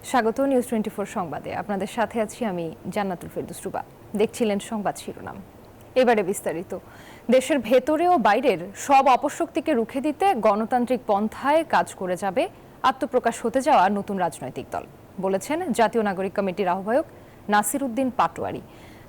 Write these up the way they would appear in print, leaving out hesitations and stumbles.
স্বাগত নিউজ 24 সংবাদে। আপনাদের সাথে আছি আমি জান্নাতুল ফেরদৌস রুবা। দেখছিলেন সংবাদ শিরোনাম, এবারে বিস্তারিত। দেশের ভেতরে ও বাইরের সব অপশক্তিকে রুখে দিতে গণতান্ত্রিক পন্থায় কাজ করে যাবে আত্মপ্রকাশ হতে যাওয়া নতুন রাজনৈতিক দল, বলেছেন জাতীয় নাগরিক কমিটির আহ্বায়ক নাসির উদ্দিন পাটোয়ারি।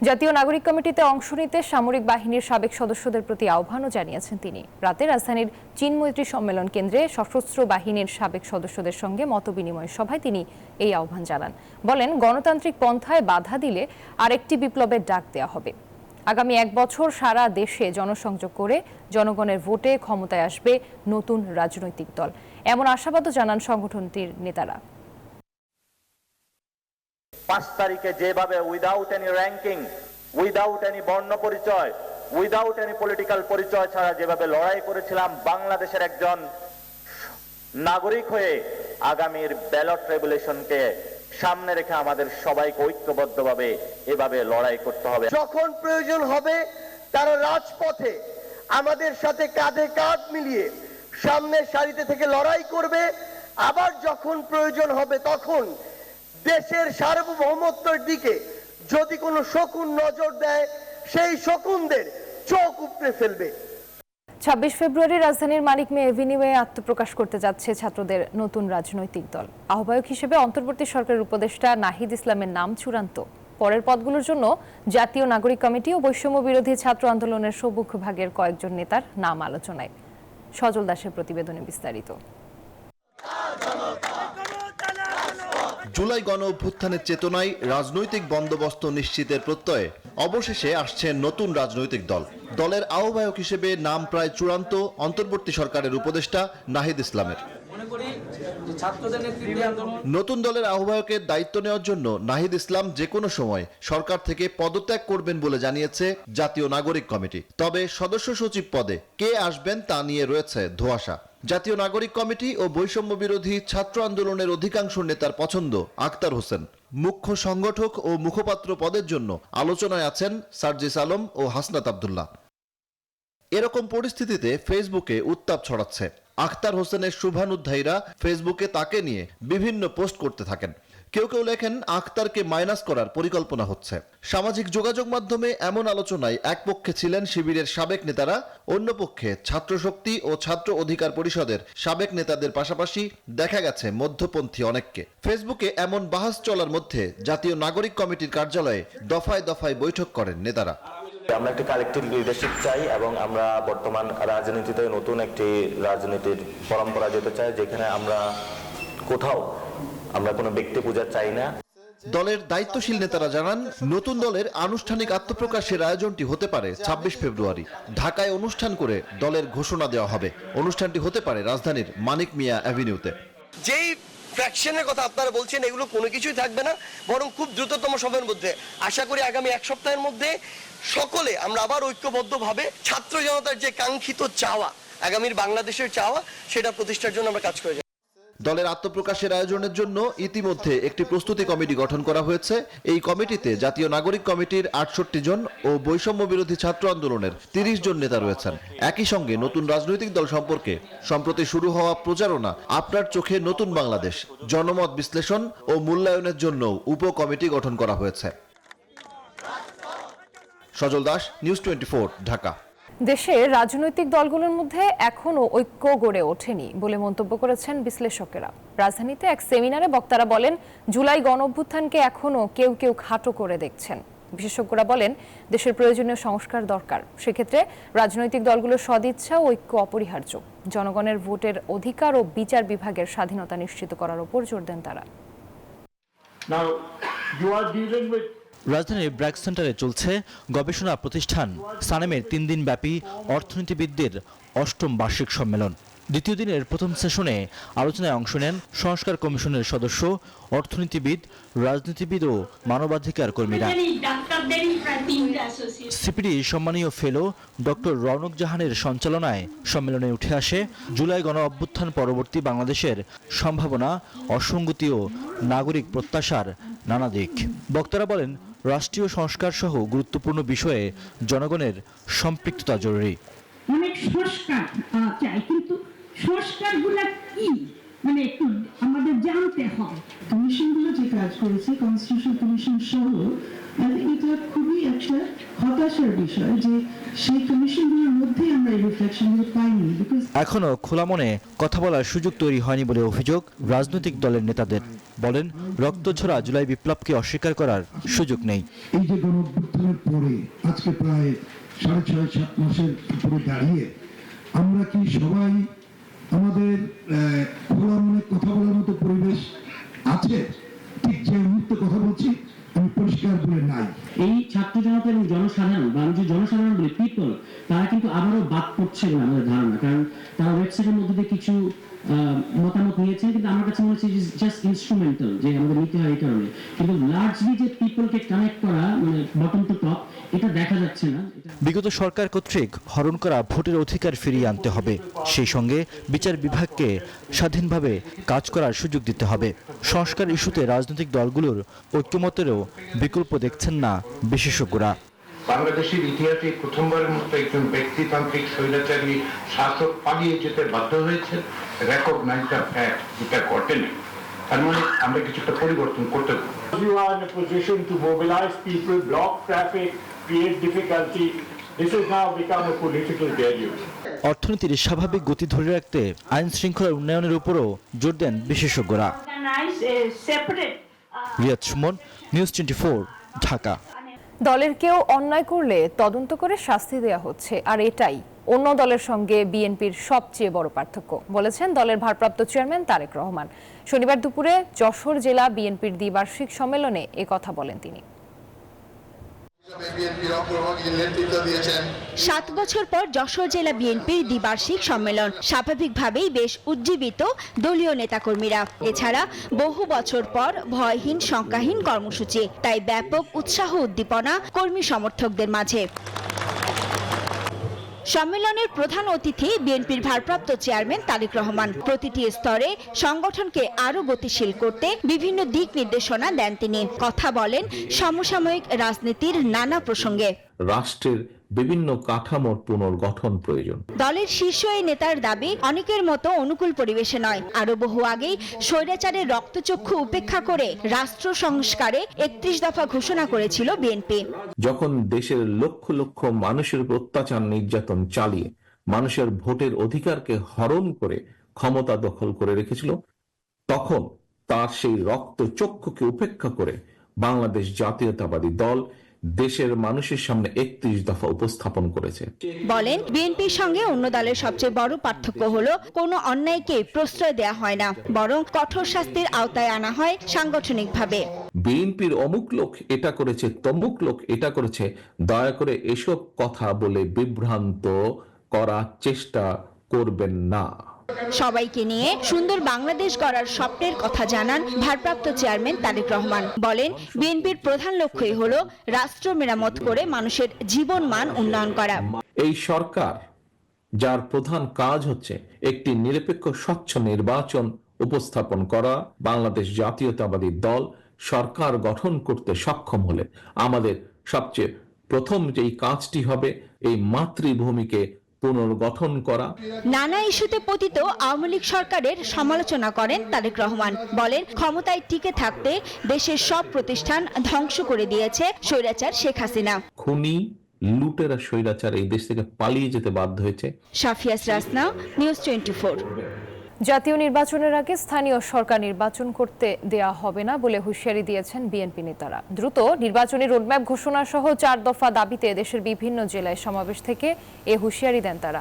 জাতীয় নাগরিক কমিটিতে অংশ নিতে সামরিক বাহিনীর সাবেক সদস্যদের প্রতি আহ্বানও জানিয়েছেন তিনি। রাতে রাজধানীর চীন মৈত্রী সম্মেলন কেন্দ্রে সশস্ত্র বাহিনীর সাবেক সদস্যদের সঙ্গে মতবিনিময় সভায় তিনি এই আহ্বান জানান। বলেন, গণতান্ত্রিক পন্থায় বাধা দিলে আরেকটি বিপ্লবের ডাক দেওয়া হবে। আগামী 1 বছর সারা দেশে জনসংযোগ করে জনগণের ভোটে ক্ষমতায় আসবে নতুন রাজনৈতিক দল, এমন আশাবাদও জানান সংগঠনটির নেতারা। 5 তারিখে যেভাবে without any ranking, without any বর্ণ পরিচয়, উইদাউট এনি পলিটিক্যাল পরিচয় ছাড়া যেভাবে লড়াই করেছিলাম বাংলাদেশের একজন নাগরিক হয়ে, আগামীর ব্যালট রেগুলেশনকে সামনে রেখে আমাদের সবাইকে ঐক্যবদ্ধভাবে এভাবে লড়াই করতে হবে। যখন প্রয়োজন হবে তারা রাজপথে আমাদের সাথে কাঁধে কাঁধ মিলিয়ে সামনের সারিতে থেকে লড়াই করবে। আবার যখন প্রয়োজন হবে তখন দেশের সার্বভৌমত্বের দিকে যদি কোনো শকুন নজর দেয়, সেই শকুনদের চোখ উপড়ে ফেলবে। 26 ফেব্রুয়ারি রাজধানীর মানিক মে এভিনিউয়ে আত্মপ্রকাশ করতে যাচ্ছে ছাত্রদের নতুন রাজনৈতিক দল। আহ্বায়ক হিসেবে অন্তর্বর্তী সরকারের উপদেষ্টা নাহিদ ইসলামের নাম চূড়ান্ত। পরের পদগুলোর জন্য জাতীয় নাগরিক কমিটি ও বৈষম্য বিরোধী ছাত্র আন্দোলনের সবুখ ভাগের কয়েকজন নেতার নাম আলোচনায়। সজল দাসের প্রতিবেদনে বিস্তারিত। জুলাই গণ অভ্যুত্থানের চেতনায় রাজনৈতিক বন্দোবস্ত নিশ্চিতের প্রত্যয়ে অবশেষে আসছে নতুন রাজনৈতিক দল। দলের আহ্বায়ক হিসেবে নাম প্রায় চূড়ান্ত অন্তর্বর্তী সরকারের উপদেষ্টা নাহিদ ইসলামের। নতুন দলের আহ্বায়কের দায়িত্ব নেওয়ার জন্য নাহিদ ইসলাম যে কোনো সময় সরকার থেকে পদত্যাগ করবেন বলে জানিয়েছে জাতীয় নাগরিক কমিটি। তবে সদস্য সচিব পদে কে আসবেন তা নিয়ে রয়েছে ধোঁয়াশা। জাতীয় নাগরিক কমিটি ও বৈষম্য বিরোধী ছাত্র আন্দোলনের অধিকাংশ নেতার পছন্দ আখতার হোসেন। মুখ্য সংগঠক ও মুখপাত্র পদের জন্য আলোচনায় আছেন সার্জিস আলম ও হাসনাত আব্দুল্লাহ। এরকম পরিস্থিতিতে ফেসবুকে উত্তাপ ছড়াচ্ছে। আখতার হোসেনের শুভানুধ্যায়ীরা ফেসবুকে তাকে নিয়ে বিভিন্ন পোস্ট করতে থাকেন। কেউ কেউ লেখেন আখতারকে মাইনাস করার পরিকল্পনা হচ্ছে। সামাজিক যোগাযোগ মাধ্যমে এমন আলোচনায় এক পক্ষে ছিলেন শিবিরের সাবেক নেতারা, অন্য পক্ষে ছাত্র শক্তি ও ছাত্র অধিকার পরিষদের সাবেক নেতাদের পাশাপাশি দেখা গেছে মধ্যপন্থী অনেককে। ফেসবুকে এমন বাহাস চলার মধ্যে জাতীয় নাগরিক কমিটির কার্যালয়ে দফায় দফায় বৈঠক করেন নেতারা। আমরা একটি কালেকটিভ লিডারশিপ চাই এবং আমরা বর্তমান রাজনীতিতে নতুন একটি রাজনীতির পরম্পরা যেতে চাই, যেখানে আমরা কোথাও কোনো ব্যক্তি পূজা চাই না। দলের দায়িত্বশীল নেতারা জানান, নতুন দলের আনুষ্ঠানিক আত্মপ্রকাশের আয়োজনটি হতে পারে 26 ফেব্রুয়ারি। ঢাকায় অনুষ্ঠান করে দলের ঘোষণা দেওয়া হবে। অনুষ্ঠানটি হতে পারে রাজধানীর মানিক মিয়া অ্যাভিনিউতে। যেই ফ্র্যাকশনের কথা আপনারা বলছেন, এগুলো কোনো কিছুই থাকবে না, বরং খুব দ্রুততম সময়ের মধ্যে, আশা করি আগামী 1 সপ্তাহের মধ্যে সকলে আমরা আবার ঐক্যবদ্ধভাবে ছাত্র জনতার যে কাঙ্ক্ষিত চাওয়া, আগামীর বাংলাদেশের চাওয়া, সেটা প্রতিষ্ঠার জন্য আমরা কাজ করে যাই। দলের আত্মপ্রকাশের আয়োজনের জন্য ইতিমধ্যে একটি প্রস্তুতি কমিটি গঠন করা হয়েছে। এই কমিটিতে জাতীয় নাগরিক কমিটির 68 জন ও বৈষম্য বিরোধী ছাত্র আন্দোলনের 30 জন নেতা রয়েছেন। একই সঙ্গে নতুন রাজনৈতিক দল সম্পর্কে সম্প্রতি শুরু হওয়া প্রচারণা আপনার চোখে নতুন বাংলাদেশ, জনমত বিশ্লেষণ ও মূল্যায়নের জন্য উপকমিটি গঠন করা হয়েছে। সজল দাস, নিউজ 24, ঢাকা। দেশের রাজনৈতিক দলগুলোর মধ্যে এখনো ঐক্য গড়ে ওঠেনি বলে মন্তব্য করেছেন বিশ্লেষকেরা। রাজধানীতে এক সেমিনারে বক্তারা বলেন, জুলাই গণঅভ্যুত্থানকে এখনো কেউ কেউ খাটো করে দেখছেন। বিশেষজ্ঞরা বলেন, দেশের প্রয়োজনীয় সংস্কার দরকার। সেক্ষেত্রে রাজনৈতিক দলগুলোর সদিচ্ছা ও ঐক্য অপরিহার্য। জনগণের ভোটের অধিকার ও বিচার বিভাগের স্বাধীনতা নিশ্চিত করার উপর জোর দেন তারা। রাজধানীর ব্র্যাক সেন্টারে চলছে গবেষণা প্রতিষ্ঠান সানেমের 3 দিনব্যাপী অর্থনীতিবিদদের 8ম বার্ষিক সম্মেলন। দ্বিতীয় দিনের প্রথম সেশনে আলোচনায় অংশ নেন সংস্কার কমিশনের সদস্য, অর্থনীতিবিদ, রাজনীতিবিদ ও মানবাধিকার কর্মীরা। সিপিডি সম্মানীয় ফেলো ডক্টর রওনক জাহানের সঞ্চালনায় সম্মেলনে উঠে আসে জুলাই গণ অভ্যুত্থান পরবর্তী বাংলাদেশের সম্ভাবনা, অসঙ্গতি ও নাগরিক প্রত্যাশার নানা দিক। বক্তারা বলেন, রাষ্ট্রীয় সংস্কার সহ গুরুত্বপূর্ণ বিষয়ে জনগণের সম্পৃক্ততা জরুরি। অনেক সংস্কার চাই, কিন্তু সংস্কারগুলো কি একটু আমাদের জানতে করতে হবে। কমিশনগুলো যে কাজ করেছে, কনস্টিটিউশন কমিশন সহ, এটা খুবই একটা হতাশার বিষয় যে সেই কমিশনগুলোর মধ্যে আমরা এই রিফ্লেকশনগুলো পাইনি। বিকজ এখনো খোলা মনে কথা বলার সুযোগ তৈরি হয়নি বলে অভিযোগ রাজনৈতিক দলের নেতাদের। বলেন, রক্তঝরা জুলাই বিপ্লবকে অস্বীকার করার সুযোগ নেই। এই যে গণঅভ্যুত্থানের পরে আজকে প্রায় 6.5-7 মাসের উপরে দাঁড়িয়ে আমরা কি সবাই আমাদের খোলা মনে কথা বলার মতো পরিবেশ আছে? ঠিক যে মুহূর্তে কথা বলছি আমি পরিষ্কার বলে নাই। এই ছাত্র জনতা এবং জনসাধারণ বা আমি যে জনসাধারণ বলি পিপল, তারা কিন্তু আবারও বাদ পড়ছে বলে আমাদের ধারণা। কারণ তারা ওয়েবসাইটের মধ্যে দিয়ে কিছু মতামত নিয়েছেন, কিন্তু আমার কাছে মনে হচ্ছে জাস্ট ইনস্ট্রুমেন্টাল যে আমাদের নিতে হয় এই কারণে, কিন্তু লার্জলি যে পিপলকে কানেক্ট করা মানে বটম টু টপ এটা দেখা যাচ্ছে না। বিগত সরকার কর্তৃক হরণ করা ভোটের অধিকার ফিরিয়ে আনতে হবে। সেই সঙ্গে বিচার বিভাগকে স্বাধীনভাবে কাজ করার সুযোগ দিতে হবে। সংস্কার ইস্যুতে রাজনৈতিক দলগুলোর ঐক্যমতেরও বিকল্প দেখছেন না বিশেষজ্ঞরা। বাংলাদেশের ইতিহাসে প্রথমবারের মতো একজন ব্যক্তিতান্ত্রিক স্বৈরাচারী শাসক পালিয়ে যেতে বাধ্য হয়েছে, রেকগনাইজড ফ্যাক্ট, যেটা ঘটেনি। তার মানে আমরা কিছুটা পরিবর্তন করতে পারি। You are in a position to mobilize people, block traffic, create difficulty. This has now become a political deluge. অর্থনীতির স্বাভাবিক গতি ধরে রাখতে আইন শৃঙ্খলার উন্নয়নের উপরও জোর দেন বিশেষজ্ঞরা। রিয়াদ সুমন, নিউজ 24, ঢাকা। দলের কেউ অন্যায় করলে তদন্ত করে শাস্তি দেওয়া হচ্ছে, আর এটাই অন্য দলের সঙ্গে বিএনপির সবচেয়ে বড় পার্থক্য, বলেছেন দলের ভারপ্রাপ্ত চেয়ারম্যান তারেক রহমান। শনিবার দুপুরে যশোর জেলা বিএনপির দ্বিবার্ষিক সম্মেলনে কথা বলেন তিনি। 7 বছর পর যশোর জেলা বিএনপির দ্বিবার্ষিক সম্মেলন, স্বাভাবিকভাবেই বেশ উজ্জীবিত দলীয় নেতাকর্মীরা। এছাড়া বহু বছর পর ভয়হীন শঙ্কাহীন কর্মসূচি, তাই ব্যাপক উৎসাহ উদ্দীপনা কর্মী সমর্থকদের মাঝে। সম্মেলনের প্রধান অতিথি বিএনপির ভারপ্রাপ্ত চেয়ারম্যান তারেক রহমান। প্রতিটি স্তরে সংগঠনকে আরো গতিশীল করতে বিভিন্ন দিক নির্দেশনা দেন তিনি। কথা বলেন সমসাময়িক রাজনীতির নানা প্রসঙ্গে। রাষ্ট্রের বিভিন্ন কাঠামোর পুনর্গঠন প্রয়োজন। দলের শীর্ষ এই নেতার দাবি অনেকের মতো অনুকূল পরিবেশে নয়, আরো বহু আগেই স্বৈরাচারের রক্তচক্ষু উপেক্ষা করে রাষ্ট্র সংস্কারে 31 দফা ঘোষণা করেছিল বিএনপি। যখন দেশের লক্ষ লক্ষ মানুষের উপর অত্যাচার নির্যাতন চালিয়ে মানুষের ভোটের অধিকারকে হরণ করে ক্ষমতা দখল করে রেখেছিল, তখন তার সেই রক্তচক্ষুকে উপেক্ষা করে বাংলাদেশ জাতীয়তাবাদী দল দেশের মানুষের সামনে 31 দফা উপস্থাপন করেছে। বলেন, বিএনপির সঙ্গে অন্য দলের সবচেয়ে বড় পার্থক্য হলো কোনো অন্যায়কে প্রশ্রয় দেয়া হয় না, বরং কঠোর শাস্তির আওতায় আনা হয় সাংগঠনিকভাবে। বিএনপির অমুক লোক এটা করেছে, তমুক লোক এটা করেছে, দয়া করে এসব কথা বলে বিভ্রান্ত করার চেষ্টা করবেন না। সবাইকে নিয়ে সুন্দর বাংলাদেশ গড়ার স্বপ্নের কথা জানান ভারপ্রাপ্ত চেয়ারম্যান তারেক রহমান। বলেন, বিএনপির প্রধান লক্ষ্যই হলো রাষ্ট্র মেরামত করে মানুষের জীবন মান উন্নয়ন করা। এই সরকার, যার প্রধান কাজ হচ্ছে একটি নিরপেক্ষ স্বচ্ছ নির্বাচন উপস্থাপন করা, বাংলাদেশ জাতীয়তাবাদী দল সরকার গঠন করতে সক্ষম হলে আমাদের সবচেয়ে প্রথম যেই কাজটি হবে এই মাতৃভূমিকে পুনর্গঠন করা। নানা ইস্যুতে পতিত আওয়ামী লীগ সরকারের সমালোচনা করেন তারেক রহমান। বলেন, ক্ষমতায় টিকে থাকতে দেশের সব প্রতিষ্ঠান ধ্বংস করে দিয়েছে স্বৈরাচার শেখ হাসিনা। খুনি লুটেরা স্বৈরাচার এই দেশ থেকে পালিয়ে যেতে বাধ্য হয়েছে। সাফিয়াস রাসনা, নিউজ 24। জাতীয় নির্বাচনের আগে স্থানীয় সরকার নির্বাচন করতে দেয়া হবে না বলে হুঁশিয়ারি দিয়েছেন বিএনপি নেতারা। দ্রুত নির্বাচনী রোডম্যাপ ঘোষণা সহ 4 দফা দাবিতে দেশের বিভিন্ন জেলায় সমাবেশ থেকে এ হুঁশিয়ারি দেন তারা।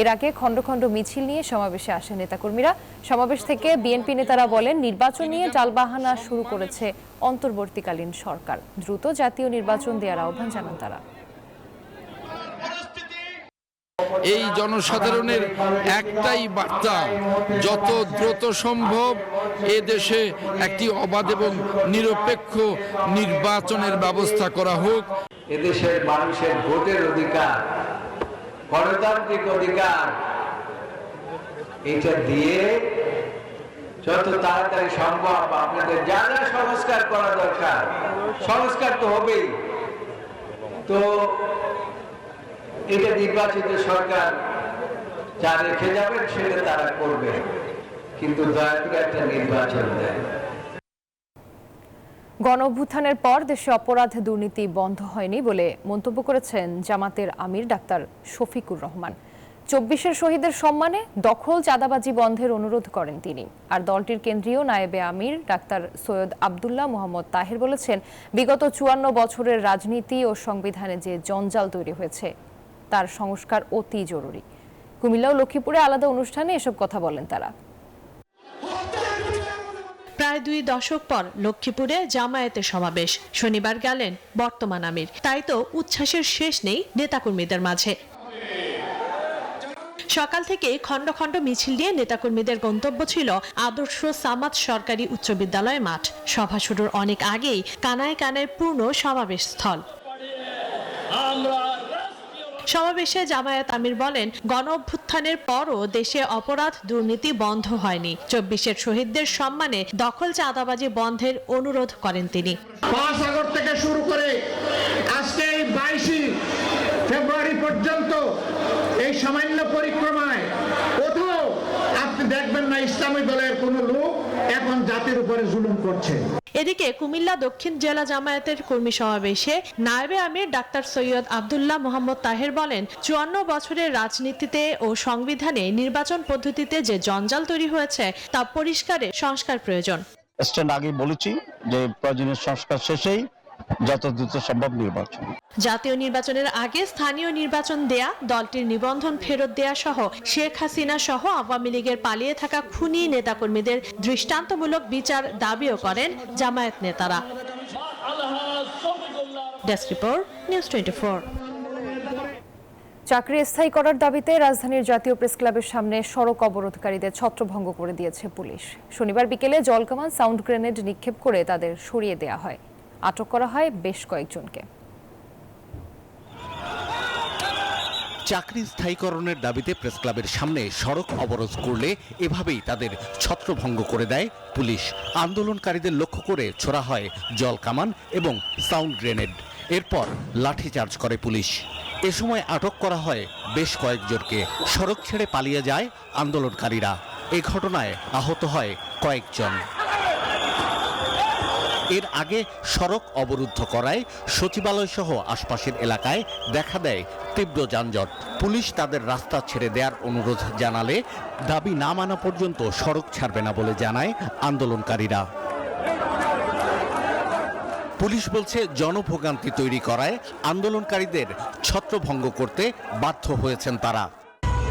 এর আগে খণ্ড খণ্ড মিছিল নিয়ে সমাবেশে আসেন নেতাকর্মীরা। সমাবেশ থেকে বিএনপি নেতারা বলেন, নির্বাচন নিয়ে টালবাহানা শুরু করেছে অন্তর্বর্তীকালীন সরকার। দ্রুত জাতীয় নির্বাচন দেওয়ার আহ্বান জানান তারা। এই জনসাধারণের একটাই বার্তা, যত দ্রুত সম্ভব এ দেশে একটি অবাধ এবং নিরপেক্ষ নির্বাচনের ব্যবস্থা করা হোক। এদেশের মানুষের ভোটের অধিকার, গণতান্ত্রিক অধিকার, এটা দিয়ে যত তাড়াতাড়ি সম্ভব আপনাদের যা যা সংস্কার করা দরকার, সংস্কার তো হবেই, তো এটা নির্বাচিত সরকার যা রেখে যাবেন সেটা তারা করবে। কিন্তু দয়া করে একটা নির্বাচন দেয়। গণঅভ্যুত্থানের পর দেশে অপরাধ দুর্নীতি বন্ধ হয়নি বলে মন্তব্য করেছেন জামাতের আমির ডাক্তার শফিকুর রহমান। 24-এর শহীদের সম্মানে দখল চাঁদাবাজি বন্ধের অনুরোধ করেন তিনি। আর দলটির কেন্দ্রীয় নায়েবে আমির ডাক্তার সৈয়দ আব্দুল্লাহ মোহাম্মদ তাহের বলেছেন, বিগত 54 বছরের রাজনীতি ও সংবিধানে যে জঞ্জাল তৈরি হয়েছে তার সংস্কার অতি জরুরি। কুমিল্লা ও লক্ষ্মীপুরে আলাদা অনুষ্ঠানে এসব কথা বলেন তারা। প্রায় 2 দশক পর লক্ষ্মীপুরে জামায়াতের সমাবেশ। শনিবার গেলেন বর্তমান আমির। তাই তো উচ্ছ্বাসের শেষ নেই নেতাকর্মীদের মাঝে। সকাল থেকে খণ্ড খণ্ড মিছিল দিয়ে নেতাকর্মীদের গন্তব্য ছিল আদর্শ সামাদ সরকারি উচ্চ বিদ্যালয় মাঠ। সভা শুরুর অনেক আগেই কানায় কানায় পূর্ণ সমাবেশ স্থল। সমাবেশে জামায়াত আমির বলেন, গণঅভ্যুত্থানের পরও দেশে অপরাধ দুর্নীতি বন্ধ হয়নি। 24-এর শহীদদের সম্মানে দখল চাঁদাবাজি বন্ধের অনুরোধ করেন তিনি। 5 আগস্ট থেকে শুরু করে আজকে এই 22 ফেব্রুয়ারি পর্যন্ত এই সামান্য পরিক্রমায় কোথাও আপনি দেখবেন না ইসলামী দলের কোনো লোক এখন জাতির উপরে জুলুম করছে। এদিকে কুমিল্লা দক্ষিণ জেলা জামায়াতের কর্মী সমাবেশে নায়েবে আমির ডাক্তার সৈয়দ আব্দুল্লাহ মোহাম্মদ তাহের বলেন, 54 বছরের রাজনীতিতে ও সংবিধানে নির্বাচন পদ্ধতিতে যে জঞ্জাল তৈরি হয়েছে তা পরিষ্কারের সংস্কার প্রয়োজন। স্ট্যান্ড আগে বলেছি যে প্রয়োজনীয় সংস্কার শেষেই যত দ্রুত সম্ভব নির্বাচন। জাতীয় নির্বাচনের আগে স্থানীয় নির্বাচন দেয়া, দলটির নিবন্ধন ফেরত দেয়া সহ শেখ হাসিনা সহ আওয়ামী লীগের পালিয়ে থাকা খুনি নেতাকর্মীদের দৃষ্টান্তমূলক বিচার দাবিও করেন জামায়াত নেতারা। Desk report, news 24। চাকরি স্থায়ী করার দাবিতে রাজধানীর জাতীয় প্রেস ক্লাবের সামনে সড়ক অবরোধকারীদের ছত্রভঙ্গ করে দিয়েছে পুলিশ। শনিবার বিকেলে জলকামান সাউন্ড গ্রেনেড নিক্ষেপ করে তাদের সরিয়ে দেয়া হয়। আটক করা হয় বেশ কয়েকজনকে। চাকরি স্থায়ীকরণের দাবিতে প্রেস ক্লাবের সামনে সড়ক অবরোধ করলে এভাবেই তাদের ছত্রভঙ্গ করে দেয় পুলিশ। আন্দোলনকারীদের লক্ষ্য করে ছোড়া হয় জলকামান এবং সাউন্ড গ্রেনেড। এরপর লাঠিচার্জ করে পুলিশ। এ সময় আটক করা হয় বেশ কয়েকজনকে। সড়ক ছেড়ে পালিয়ে যায় আন্দোলনকারীরা। এই ঘটনায় আহত হয় কয়েকজন। এর আগে সড়ক অবরুদ্ধ করায় সচিবালয় সহ আশপাশের এলাকায় দেখা দেয় তীব্র যানজট। পুলিশ তাদের রাস্তা ছেড়ে দেওয়ার অনুরোধ জানালে দাবি না মানা পর্যন্ত সড়ক ছাড়বে না বলে জানায় আন্দোলনকারীরা। পুলিশ বলছে, জনভোগান্তি তৈরি করায় আন্দোলনকারীদের ছত্রভঙ্গ করতে বাধ্য হয়েছেন তারা।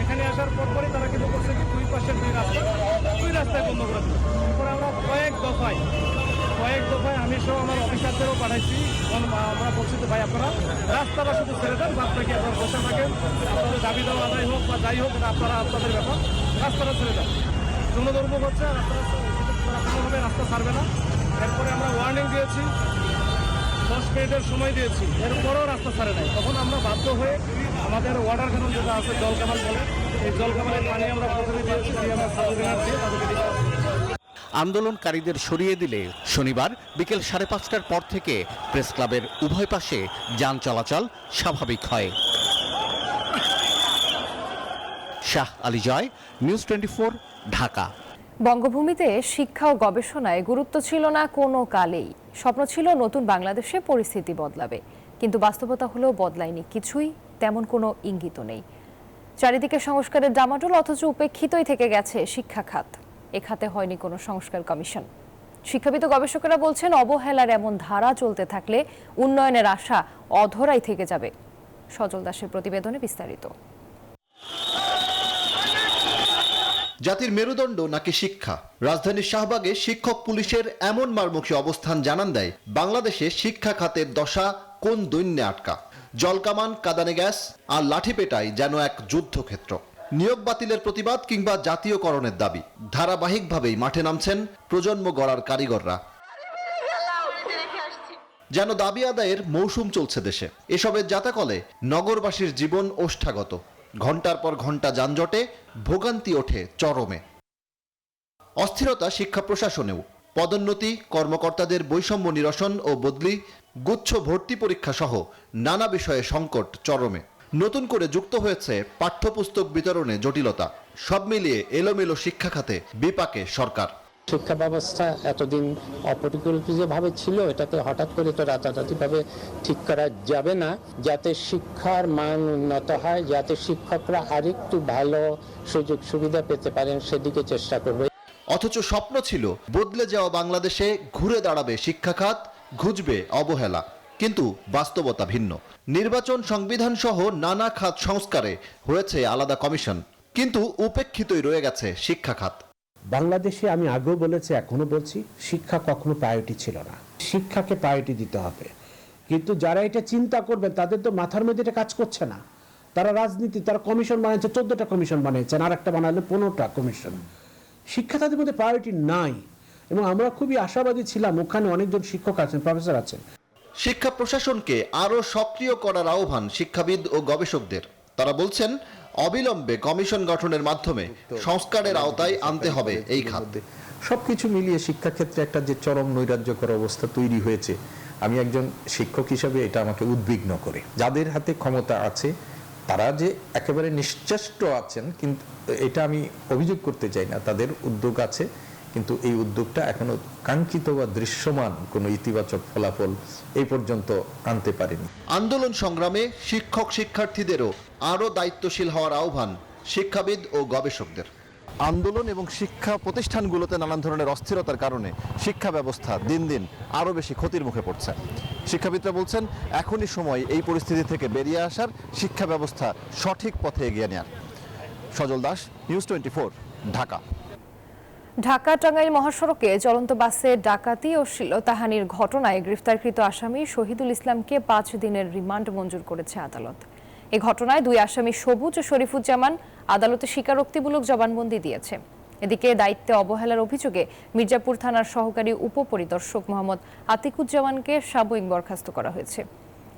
এখানে আসার পরপরই তারা কিন্তু করছে কি দুই পাশের দুই রাস্তায় বন্ধ করে দিল। তারপরে আমরা কয়েক দফায় আমি সহ আমার অফিসারদেরও পাঠাইছি। আমরা বলছি যে ভাই আপনারা রাস্তাটা শুধু ছেড়ে দেন, বাদ বাকি আপনারা বসে থাকেন, আপনাদের দাবি দেওয়া আদায় হোক বা যাই হোক এটা আপনারা আপনাদের ব্যাপার, রাস্তাটা ছেড়ে দেন। জনদুর্ভোগ হচ্ছে, তারা কোনোভাবে রাস্তা ছাড়বে না। এরপরে আমরা ওয়ার্নিং দিয়েছি, 10 মিনিটের সময় দিয়েছি, এরপরেও রাস্তা ছাড়ে নাই। তখন আমরা বাধ্য হয়ে আমাদের ওয়াটার ক্যানন যেটা আছে, জল কামান বলে, এই জল কামানের পানি আমরা প্রথমে দিয়েছি, দিয়ে আমরা সার্ভিলার দিয়ে তাদেরকে আন্দোলনকারীদের সরিয়ে দিলে শনিবার বিকেল 5:30টার পর থেকে প্রেস ক্লাবের উভয় পাশে যান চলাচল স্বাভাবিক হয়। শাহ আলী জয়, নিউজ 24, ঢাকা। বঙ্গভূমিতে শিক্ষা ও গবেষণায় গুরুত্ব ছিল না কোনো কালেই। স্বপ্ন ছিল নতুন বাংলাদেশে পরিস্থিতি বদলাবে, কিন্তু বাস্তবতা হলেও বদলায়নি কিছুই, তেমন কোনো ইঙ্গিত নেই। চারিদিকে সংস্কারের ডামাডোল, অথচ উপেক্ষিতই থেকে গেছে শিক্ষা খাত। এ খাতে হয়নি কোনো সংস্কার কমিশন। শিক্ষাবিদ ও গবেষকেরা বলছেন, অবহেলার এমন ধারা চলতে থাকলে উন্নয়নের আশা অধরাই থেকে যাবে। সজল দাসের প্রতিবেদনে বিস্তারিত। জাতির মেরুদণ্ড নাকি শিক্ষা? রাজধানীর শাহবাগে শিক্ষক পুলিশের এমন মারমুখী অবস্থান জানান দেয় বাংলাদেশে শিক্ষা খাতের দশা কোন দৈন্যে আটকা। জলকামান, কাঁদানে গ্যাস আর লাঠিপেটাই যেন এক যুদ্ধক্ষেত্র। নিয়োগ বাতিলের প্রতিবাদ কিংবা জাতীয়করণের দাবি, ধারাবাহিকভাবেই মাঠে নামছেন প্রজন্ম গড়ার কারিগররা। যেন দাবি আদায়ের মৌসুম চলছে দেশে। এসবের জাতাকলে নগরবাসীর জীবন ওষ্ঠাগত। ঘন্টার পর ঘন্টা যানজটে ভোগান্তি ওঠে চরমে। অস্থিরতা শিক্ষা প্রশাসনেও। পদোন্নতি, কর্মকর্তাদের বৈষম্য নিরসন ও বদলি, গুচ্ছ ভর্তি পরীক্ষা সহ নানা বিষয়ে সংকট চরমে। নতুন করে যুক্ত হয়েছে পাঠ্যপুস্তক বিতরণে জটিলতা। সব মিলিয়ে এলোমেলো শিক্ষা খাতে বিপাকে সরকার। শিক্ষা ব্যবস্থা এতদিন অপরিকল্পিতভাবে ছিল, এটাকে হঠাৎ করে তো রাতারাতিভাবে ঠিক করা যাবে না। যাতে শিক্ষার মান উন্নত হয়, যাতে শিক্ষকরা আরেকটু ভালো সুযোগ সুবিধা পেতে পারেন, সেদিকে চেষ্টা করবে। অথচ স্বপ্ন ছিল বদলে যাওয়া বাংলাদেশে ঘুরে দাঁড়াবে শিক্ষা খাত, ঘুচবে অবহেলা। কিন্তু বাস্তবতা ভিন্ন। নির্বাচন, সংবিধান সহ নানা খাত সংস্কারে হয়েছে আলাদা কমিশন, কিন্তু উপেক্ষিতই রয়ে গেছে শিক্ষা খাত। বাংলাদেশে আমি আগেও বলেছি, এখনো বলছি, শিক্ষা কখনো প্রায়োরিটি ছিল না। শিক্ষাকে প্রায়োরিটি দিতে হবে। কিন্তু যারা এটা চিন্তা করবেন তাদের তো মাথার মধ্যে এটা কাজ করছে না। তারা রাজনীতি, তারা কমিশন বানিয়েছে, 14টা কমিশন বানিয়েছেন, আর একটা বানালে 15টা কমিশন। শিক্ষা তাদের মধ্যে প্রায়োরিটি নাই। এবং আমরা খুবই আশাবাদী ছিলাম, ওখানে অনেকজন শিক্ষক আছেন, প্রফেসর আছেন। শিক্ষা প্রশাসনকে আরও সক্রিয় করার আহ্বান শিক্ষাবিদ ও গবেষকদের। তারা বলছেন, অবিলম্বে কমিশন গঠনের মাধ্যমে সংস্কারের আওতায় আনতে হবে এই খাত। সবকিছু মিলিয়ে শিক্ষাক্ষেত্রে একটা যে চরম নৈরাজ্যকর অবস্থা তৈরি হয়েছে, আমি একজন শিক্ষক হিসাবে এটা আমাকে উদ্বিগ্ন করে। যাদের হাতে ক্ষমতা আছে তারা যে একেবারে নিশ্চেষ্ট আছেন, কিন্তু এটা আমি অভিযোগ করতে চাই না, তাদের উদ্যোগ আছে, কিন্তু এই উদ্যোগটা এখনো কাঙ্ক্ষিত বা দৃশ্যমান কোনো ইতিবাচক ফলাফল এই পর্যন্ত আনতে পারেনি। আন্দোলন সংগ্রামে শিক্ষক শিক্ষার্থীদেরও আরও দায়িত্বশীল হওয়ার আহ্বান শিক্ষাবিদ ও গবেষকদের। আন্দোলন এবং শিক্ষা প্রতিষ্ঠানগুলোতে নানান ধরনের অস্থিরতার কারণে শিক্ষা ব্যবস্থা দিন দিন আরও বেশি ক্ষতির মুখে পড়ছে। শিক্ষাবিদরা বলছেন, এখনই সময় এই পরিস্থিতি থেকে বেরিয়ে আসার, শিক্ষা ব্যবস্থা সঠিক পথে এগিয়ে নেয়ার। সজল দাস, নিউজ 24, ঢাকা। ঢাকা টাঙ্গাইল মহাসড়কে চলন্ত বাসে ডাকাতি ও শ্লীলতাহানির ঘটনায় গ্রেফতারকৃত আসামি শহীদুল ইসলামকে 5 দিনের রিমান্ড মঞ্জুর করেছে আদালত। এই ঘটনায় 2 আসামি সবুজ ও শরীফুজ্জামান আদালতে স্বীকারোক্তিমূলক জবানবন্দি দিয়েছে। এদিকে দায়িত্বে অবহেলার অভিযোগে মির্জাপুর থানার সহকারী উপপরিদর্শক মোহাম্মদ আতিকুজ্জামানকে সাময়িক বরখাস্ত করা হয়েছে।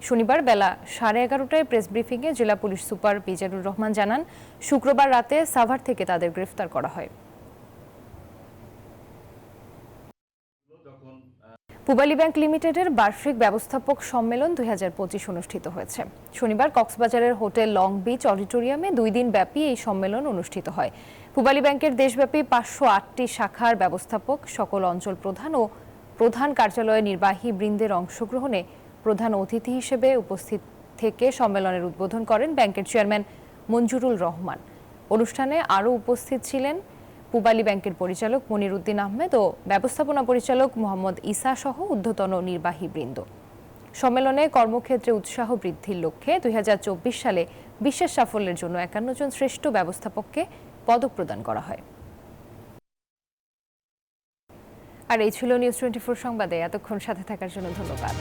শনিবার বেলা 11:30টায় প্রেস ব্রিফিংয়ে জেলা পুলিশ সুপার বিজানুর রহমান জানান, শুক্রবার রাতে সাভার থেকে তাদের গ্রেফতার করা হয়। পূবালী ব্যাংক লিমিটেডের বার্ষিক ব্যবস্থাপক সম্মেলন 2025 অনুষ্ঠিত হয়েছে। শনিবার কক্সবাজারের হোটেল লং বিচ অডিটোরিয়ামে 2 দিন ব্যাপী এই সম্মেলন অনুষ্ঠিত হয়। পূবালী ব্যাংকের দেশব্যাপী 508টি শাখার ব্যবস্থাপক, সকল অঞ্চল প্রধান ও প্রধান কার্যালয়ের নির্বাহী বৃন্দের অংশগ্রহণে প্রধান অতিথি হিসেবে উপস্থিত থেকে সম্মেলনের উদ্বোধন করেন ব্যাংকের চেয়ারম্যান মঞ্জুরুল রহমান। অনুষ্ঠানে আরও উপস্থিত ছিলেন পূবালী ব্যাংকের পরিচালক মনির উদ্দিন আহমেদ ও ব্যবস্থাপনা পরিচালক মোহাম্মদ ইসা সহ ঊর্ধ্বতন নির্বাহী বৃন্দ। সম্মেলনে কর্মক্ষেত্রে উৎসাহ বৃদ্ধির লক্ষ্যে 2024 সালে বিশেষ সাফল্যের জন্য 51 জন শ্রেষ্ঠ ব্যবস্থাপককে পদক প্রদান করা হয়। আর এই ছিল নিউজ 24 সংবাদে। এতক্ষণ সাথে থাকার জন্য ধন্যবাদ।